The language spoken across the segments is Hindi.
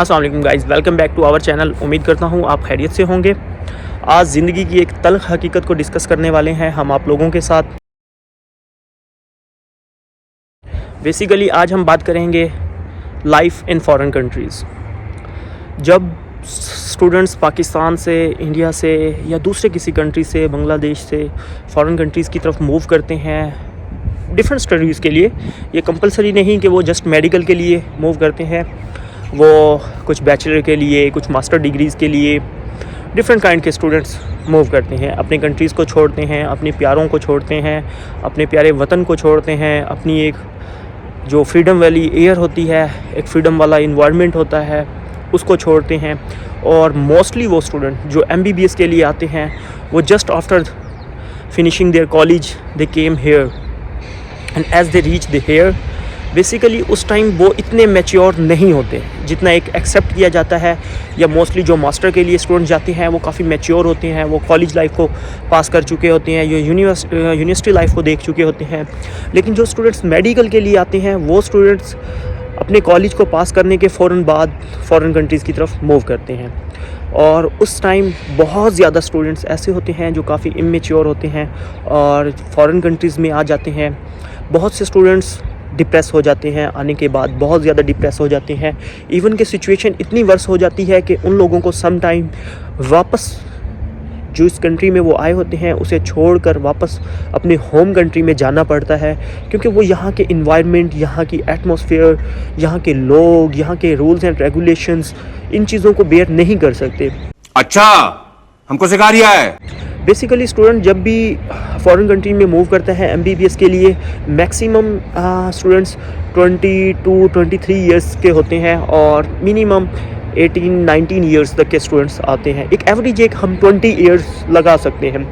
अस्सलाम वालेकुम guys, welcome back to our channel. उम्मीद करता हूँ आप खैरियत से होंगे। आज ज़िंदगी की एक तल्ख़ हकीकत को डिस्कस करने वाले हैं हम आप लोगों के साथ। बेसिकली आज हम बात करेंगे लाइफ इन फॉरेन कंट्रीज़। जब स्टूडेंट्स पाकिस्तान से, इंडिया से या दूसरे किसी कंट्री से, बांग्लादेश से फॉरेन कंट्रीज़ की तरफ मूव करते हैं डिफरेंट स्टडीज़ के लिए, ये कंपलसरी नहीं कि वो जस्ट मेडिकल के लिए मूव करते हैं। वो कुछ बैचलर के लिए, कुछ मास्टर डिग्रीज़ के लिए डिफरेंट काइंड के स्टूडेंट्स मूव करते हैं। अपने कंट्रीज़ को छोड़ते हैं, अपने प्यारों को छोड़ते हैं, अपने प्यारे वतन को छोड़ते हैं, अपनी एक जो फ्रीडम वाली एयर होती है, एक फ्रीडम वाला इन्वायरमेंट होता है, उसको छोड़ते हैं। और मोस्टली वो स्टूडेंट जो MBBS के लिए आते हैं, वो just after finishing their college they came here and as they reach the here basically उस टाइम वो इतने मैच्योर नहीं होते जितना एक एक्सेप्ट किया जाता है। या मोस्टली जो मास्टर के लिए स्टूडेंट जाते हैं वो काफ़ी मैच्योर होते हैं, वो कॉलेज लाइफ को पास कर चुके होते हैं, यूनिवर्सिटी लाइफ को देख चुके होते हैं। लेकिन जो स्टूडेंट्स मेडिकल के लिए आते हैं वो स्टूडेंट्स अपने कॉलेज को पास करने के फ़ौरन बाद फ़ॉरेन कंट्रीज़ की तरफ मूव करते हैं। और उस टाइम बहुत ज़्यादा स्टूडेंट्स ऐसे होते हैं जो काफ़ी इमेच्योर होते हैं और फ़ॉरेन कंट्रीज़ में आ जाते हैं। बहुत से स्टूडेंट्स डिप्रेस हो जाते हैं, आने के बाद बहुत ज़्यादा डिप्रेस हो जाते हैं। इवन कि सिचुएशन इतनी वर्स हो जाती है कि उन लोगों को सम टाइम वापस जो इस कंट्री में वो आए होते हैं उसे छोड़कर वापस अपने होम कंट्री में जाना पड़ता है, क्योंकि वो यहाँ के इन्वायरमेंट, यहाँ की एटमॉस्फेयर, यहाँ के लोग, यहाँ के रूल्स एंड रेगुलेशंस, इन चीज़ों को बेयर नहीं कर सकते। अच्छा, हमको सिखा रिया है। बेसिकली स्टूडेंट जब भी फॉरेन कंट्री में मूव करता है MBBS के लिए, मैक्सिमम स्टूडेंट्स 22-23 ईयर्स के होते हैं और मिनिमम 18-19 ईयर्स तक के स्टूडेंट्स आते हैं। एक एवरेज हम 20 ईयर्स लगा सकते हैं।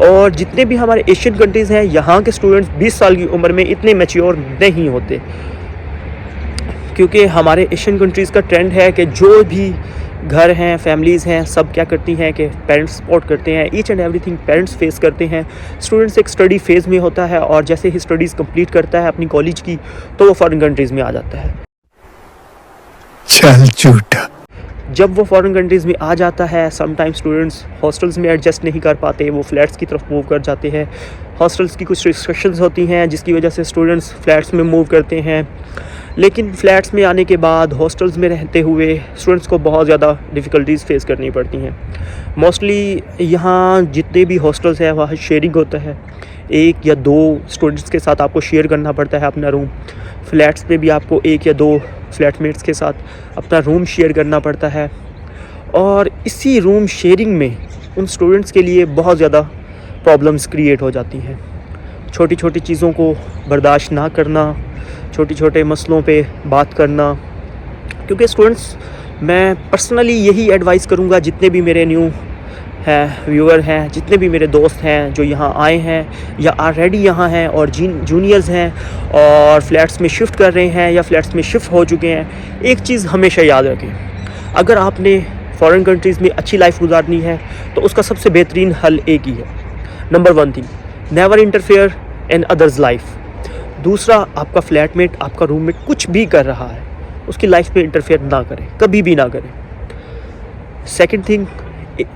और जितने भी हमारे एशियन कंट्रीज़ हैं, यहाँ के स्टूडेंट्स 20 साल की उम्र में इतने मैच्योर नहीं होते, क्योंकि हमारे एशियन कंट्रीज़ का ट्रेंड है कि जो भी घर हैं, फैमिलीज़ हैं, सब क्या करती हैं कि पेरेंट्स सपोर्ट करते हैं। Each and everything parents face करते हैं। स्टूडेंट्स एक स्टडी फेज़ में होता है और जैसे ही स्टडीज़ कंप्लीट करता है अपनी कॉलेज की, तो वो फॉरेन कंट्रीज़ में आ जाता है। चल झूठा। जब वो फॉरेन कंट्रीज़ में आ जाता है, समटाइम स्टूडेंट्स हॉस्टल्स में एडजस्ट नहीं कर पाते, वो फ्लैट्स की तरफ मूव कर जाते हैं। हॉस्टल्स की कुछ रिस्ट्रिक्शंस होती हैं जिसकी वजह से स्टूडेंट्स फ्लैट्स में मूव करते हैं। लेकिन फ्लैट्स में आने के बाद हॉस्टल्स में रहते हुए स्टूडेंट्स को बहुत ज़्यादा डिफ़िकल्टीज़ फेस करनी पड़ती हैं। मोस्टली यहाँ जितने भी हॉस्टल्स हैं वहाँ शेयरिंग होता है, 1 या 2 स्टूडेंट्स के साथ आपको शेयर करना पड़ता है अपना रूम। फ्लैट्स में भी आपको 1 या 2 फ्लैटमेट्स के साथ अपना रूम शेयर करना पड़ता है। और इसी रूम शेयरिंग में उन स्टूडेंट्स के लिए बहुत ज़्यादा प्रॉब्लम्स क्रिएट हो जाती हैं। छोटी छोटी चीज़ों को बर्दाश्त ना करना, छोटे छोटे मसलों पे बात करना। क्योंकि स्टूडेंट्स, मैं पर्सनली यही एडवाइस करूँगा, जितने भी मेरे न्यू हैं व्यूअर हैं, जितने भी मेरे दोस्त हैं जो यहाँ आए हैं या ऑलरेडी यहाँ हैं और जूनियर्स हैं और फ्लैट्स में शिफ्ट कर रहे हैं या फ्लैट्स में शिफ्ट हो चुके हैं, एक चीज़ हमेशा याद रखें। अगर आपने फॉरेन कंट्रीज़ में अच्छी लाइफ गुजारनी है तो उसका सबसे बेहतरीन हल एक ही है। Number 1 thing, never interfere in others life. दूसरा, आपका फ्लैटमेट, आपका रूममेट कुछ भी कर रहा है उसकी लाइफ में इंटरफेयर ना करें, कभी भी ना करें। सेकंड थिंग,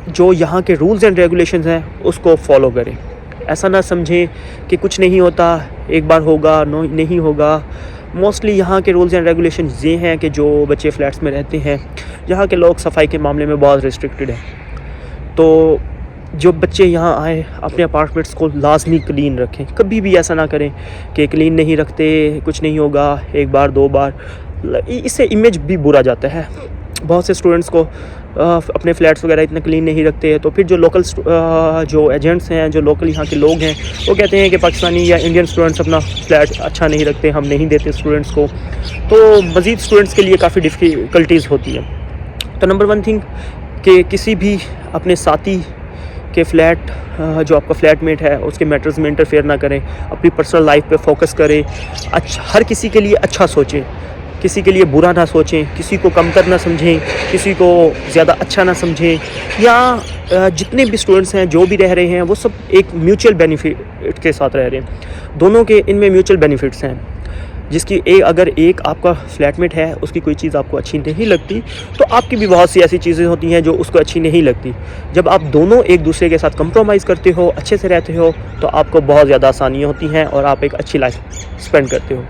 जो यहाँ के रूल्स एंड रेगुलेशंस हैं उसको फॉलो करें। ऐसा ना समझें कि कुछ नहीं होता, एक बार होगा, नहीं होगा। मोस्टली यहाँ के रूल्स एंड रेगुलेशन ये हैं कि जो बच्चे फ्लैट्स में रहते हैं, यहाँ के लोग सफाई के मामले में बहुत रिस्ट्रिक्टेड हैं। तो जो बच्चे यहाँ आए अपने अपार्टमेंट्स को लाजमी क्लीन रखें। कभी भी ऐसा ना करें कि क्लीन नहीं रखते, कुछ नहीं होगा, 1 बार 2 बार, इससे इमेज भी बुरा जाता है। बहुत से स्टूडेंट्स को अपने फ्लैट्स वगैरह इतना क्लीन नहीं रखते, तो फिर जो लोकल जो एजेंट्स हैं, जो लोकल यहाँ के लोग हैं, वो कहते हैं कि पाकिस्तानी या इंडियन स्टूडेंट्स अपना फ्लैट अच्छा नहीं रखते, हम नहीं देते स्टूडेंट्स को। तो मज़ीद स्टूडेंट्स के लिए काफ़ी डिफ़िकल्टीज़ होती है। तो नंबर 1 थिंग कि किसी भी अपने साथी के फ्लैट, जो आपका फ्लैटमेट है, उसके मैटर्स में इंटरफेयर ना करें। अपनी पर्सनल लाइफ पे फोकस करें। अच्छा, हर किसी के लिए अच्छा सोचें, किसी के लिए बुरा ना सोचें, किसी को कमतर ना समझें, किसी को ज़्यादा अच्छा ना समझें। या जितने भी स्टूडेंट्स हैं जो भी रह रहे हैं वो सब एक म्यूचुअल बेनिफिट के साथ रह रहे हैं। दोनों के इनमें म्यूचुअल बेनिफिट्स हैं। जिसकी अगर एक आपका फ्लैटमेट है उसकी कोई चीज़ आपको अच्छी नहीं लगती तो आपकी भी बहुत सी ऐसी चीज़ें होती हैं जो उसको अच्छी नहीं लगती। जब आप दोनों एक दूसरे के साथ कंप्रोमाइज़ करते हो, अच्छे से रहते हो, तो आपको बहुत ज़्यादा आसानियाँ होती हैं और आप एक अच्छी लाइफ स्पेंड करते हो।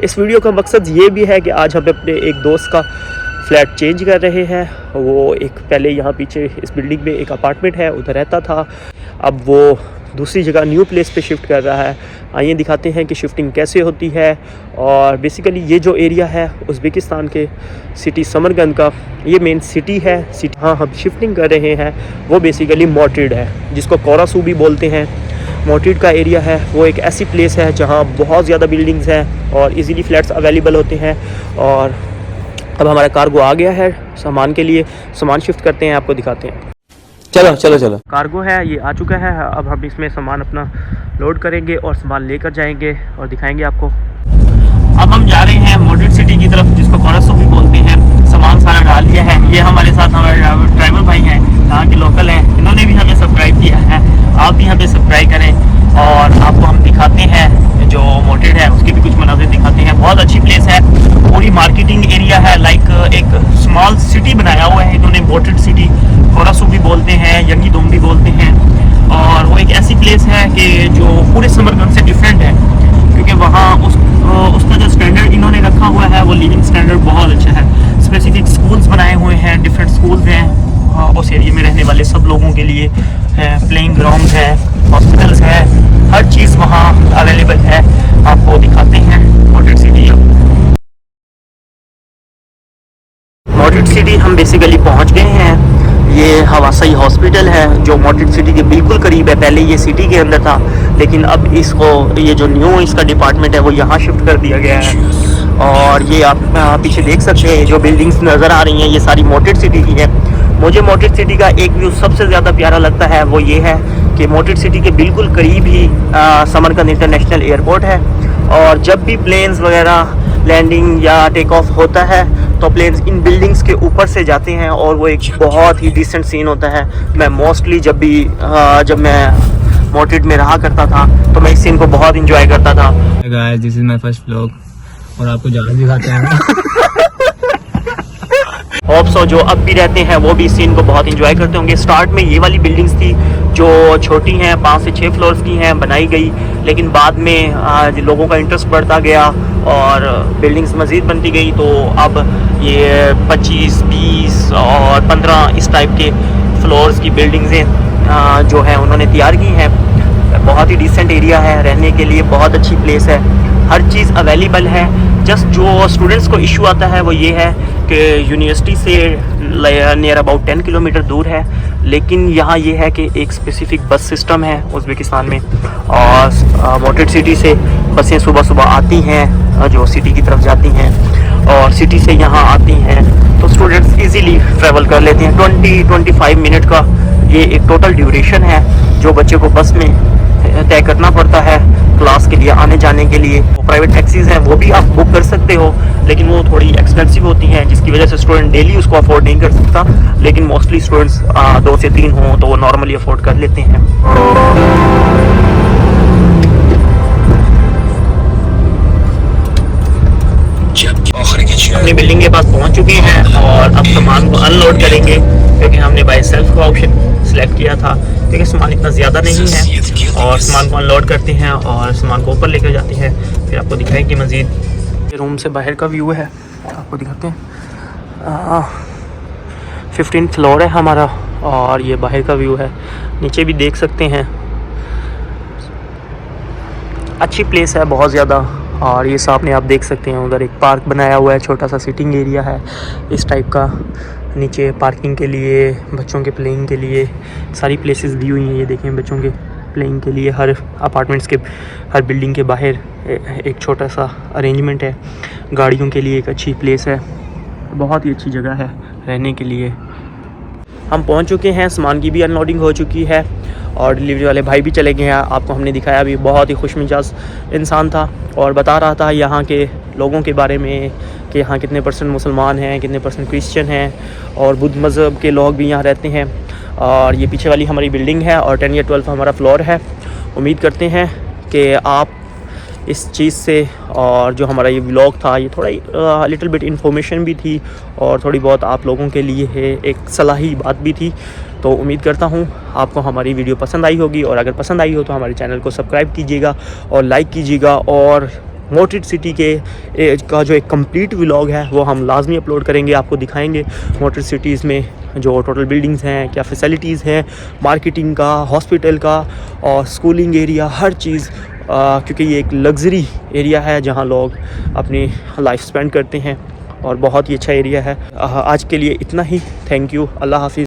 इस वीडियो का मकसद ये भी है कि आज हम अपने एक दोस्त का फ्लैट चेंज कर रहे हैं। वो एक पहले यहाँ पीछे इस बिल्डिंग में एक अपार्टमेंट है, उधर रहता था, अब वो दूसरी जगह न्यू प्लेस पे शिफ्ट कर रहा है। आइए दिखाते हैं कि शिफ्टिंग कैसे होती है। और बेसिकली ये जो एरिया है उज़्बेकिस्तान के सिटी समरकंद का, ये मेन सिटी है। सिटी हाँ हम शिफ्टिंग कर रहे हैं वो बेसिकली मोर्टिड है, जिसको कोरासू भी बोलते हैं। मोर्टिड का एरिया है वो एक ऐसी प्लेस है जहाँ बहुत ज़्यादा बिल्डिंग्स हैं और इजीली फ्लैट्स अवेलेबल होते हैं। और अब हमारा कार्गो आ गया है सामान के लिए, सामान शिफ्ट करते हैं, आपको दिखाते हैं। चलो चलो चलो। कार्गो है, ये आ चुका है। अब हम इसमें सामान अपना लोड करेंगे और सामान लेकर जाएंगे और दिखाएंगे आपको। अब हम जा रहे हैं मोर्टिड सिटी की तरफ, जिसको कोरासू भी बोलते हैं। सामान सारा डाल दिया है। ये हमारे साथ हमारे ड्राइवर भाई हैं, यहाँ के लोकल हैं, इन्होंने भी हमें सब्सक्राइब किया है। आप भी हमें सब्सक्राइब करें और आपको हम दिखाते हैं जो मोर्टिड है उसके भी कुछ मनाज़िर दिखाते हैं। बहुत अच्छी प्लेस है, पूरी मार्केटिंग एरिया है, लाइक एक स्मॉल सिटी बनाया हुआ है इन्होंने। मोर्टिड सिटी कोरासू भी बोलते हैं, यंगीदोम भी बोलते हैं। और वो एक ऐसी प्लेस है कि जो पूरे समरकंद से डिफरेंट है, क्योंकि वहाँ उसका जो स्टैंडर्ड इन्होंने रखा हुआ है वो लिविंग स्टैंडर्ड बहुत अच्छा है। स्पेसिफिक स्कूल्स बनाए हुए हैं, डिफरेंट स्कूल्स हैं उस एरिया में रहने वाले सब लोगों के लिए हैं। प्लेइंग ग्राउंड है, हॉस्पिटल्स है, हर चीज़ वहाँ अवेलेबल है। आपको दिखाते हैं मोर्टिड सिटी। मोर्टिड सिटी हम बेसिकली पहुँच गए हैं। ये हवासाई हॉस्पिटल है जो मोर्टिड सिटी के बिल्कुल करीब है। पहले ये सिटी के अंदर था, लेकिन अब इसको ये जो न्यू इसका डिपार्टमेंट है वो यहाँ शिफ्ट कर दिया गया है। और ये आप पीछे देख सकते हैं जो बिल्डिंग्स नज़र आ रही हैं ये सारी मोर्टिड सिटी की है। मुझे मोर्टिड सिटी का एक व्यू सबसे ज़्यादा प्यारा लगता है, वो ये है कि मोर्टिड सिटी के बिल्कुल करीब ही समरकंद इंटरनेशनल एयरपोर्ट है। और जब भी प्लेन्स वगैरह लैंडिंग या टेक ऑफ होता है तो प्लेन्स इन बिल्डिंग्स के ऊपर से जाते हैं और वो एक बहुत ही डिसेंट सीन होता है। मैं मोस्टली जब मैं मोर्टिड में रहा करता था तो मैं इस सीन को बहुत इंजॉय करता था। Guys, this is my first vlog और आपको जहाज दिखाते हैं। होप सो जो अब भी रहते हैं वो भी इस सीन को बहुत इंजॉय करते होंगे। स्टार्ट में ये वाली बिल्डिंग्स थी जो छोटी हैं, 5 से 6 फ्लोर्स की हैं, बनाई गई, लेकिन बाद में लोगों का इंटरेस्ट बढ़ता गया और बिल्डिंग्स मज़ीद बनती गई। तो अब ये 25, 20 और 15 इस टाइप के फ्लोर्स की बिल्डिंग्सें जो हैं उन्होंने तैयार की हैं। बहुत ही डिसेंट एरिया है, रहने के लिए बहुत अच्छी प्लेस है, हर चीज़ अवेलेबल है। जस्ट जो स्टूडेंट्स को इशू आता है वो ये है कि यूनिवर्सिटी से नियर अबाउट 10 किलोमीटर दूर है, लेकिन यहाँ ये है कि एक स्पेसिफिक बस सिस्टम है उज़्बेकिस्तान में। और मोर्टिड सिटी से बसें सुबह सुबह आती हैं जो सिटी की तरफ जाती हैं और सिटी से यहाँ आती हैं, तो स्टूडेंट्स इजीली ट्रैवल कर लेते हैं। 20-25 मिनट का ये एक टोटल ड्यूरेशन है जो बच्चे को बस में तय करना पड़ता है क्लास के लिए आने जाने के लिए। प्राइवेट टैक्सीज़ हैं वो भी आप बुक कर सकते हो, लेकिन वो थोड़ी एक्सपेंसिव होती हैं, जिसकी वजह से स्टूडेंट डेली उसको अफोर्ड नहीं कर सकता। लेकिन मोस्टली स्टूडेंट्स 2 से 3 हों तो वो नॉर्मली अफोर्ड कर लेते हैं। अपनी बिल्डिंग के पास पहुंच चुके हैं और अब सामान को अनलोड करेंगे, क्योंकि हमने बाय सेल्फ का ऑप्शन सेलेक्ट किया था, क्योंकि सामान इतना ज़्यादा नहीं है। और सामान को अनलोड करते हैं और सामान को ऊपर लेकर जाते हैं, फिर आपको दिखाएंगे मज़ीद। रूम से बाहर का व्यू है, आपको दिखाते हैं। 15th फ्लोर है हमारा और ये बाहर का व्यू है, नीचे भी देख सकते हैं। अच्छी प्लेस है बहुत ज़्यादा। और ये सामने आप देख सकते हैं उधर एक पार्क बनाया हुआ है, छोटा सा सिटिंग एरिया है इस टाइप का। नीचे पार्किंग के लिए, बच्चों के प्लेइंग के लिए सारी प्लेसेस दी हुई हैं। ये देखें बच्चों के प्लेइंग के लिए हर अपार्टमेंट्स के, हर बिल्डिंग के बाहर एक छोटा सा अरेंजमेंट है। गाड़ियों के लिए एक अच्छी प्लेस है, बहुत ही अच्छी जगह है रहने के लिए। हम पहुंच चुके हैं, सामान की भी अनलोडिंग हो चुकी है और डिलीवरी वाले भाई भी चले गए हैं। आपको हमने दिखाया भी, बहुत ही खुशमिजाज इंसान था और बता रहा था यहाँ के लोगों के बारे में कि यहाँ कितने % मुसलमान हैं, कितने % क्रिश्चियन हैं और बुद्ध मज़हब के लोग भी यहाँ रहते हैं। और ये पीछे वाली हमारी बिल्डिंग है और 10 या 12 हमारा फ्लोर है। उम्मीद करते हैं कि आप इस चीज़ से और जो हमारा ये व्लॉग था ये थोड़ा लिटिल बिट इन्फॉर्मेशन भी थी और थोड़ी बहुत आप लोगों के लिए है एक सलाही बात भी थी। तो उम्मीद करता हूँ आपको हमारी वीडियो पसंद आई होगी, और अगर पसंद आई हो तो हमारे चैनल को सब्सक्राइब कीजिएगा और लाइक कीजिएगा। और मोटेड सिटी का जो एक कंप्लीट व्लॉग है वो हम लाजमी अपलोड करेंगे, आपको दिखाएंगे मोटेड सिटीज़ में जो टोटल बिल्डिंग्स हैं, क्या फैसिलिटीज़ हैं, मार्केटिंग का, हॉस्पिटल का और स्कूलिंग एरिया, हर चीज़, क्योंकि ये एक लग्जरी एरिया है जहाँ लोग अपनी लाइफ स्पेंड करते हैं और बहुत ही अच्छा एरिया है। आज के लिए इतना ही। Thank you. अल्लाह हाफिज़।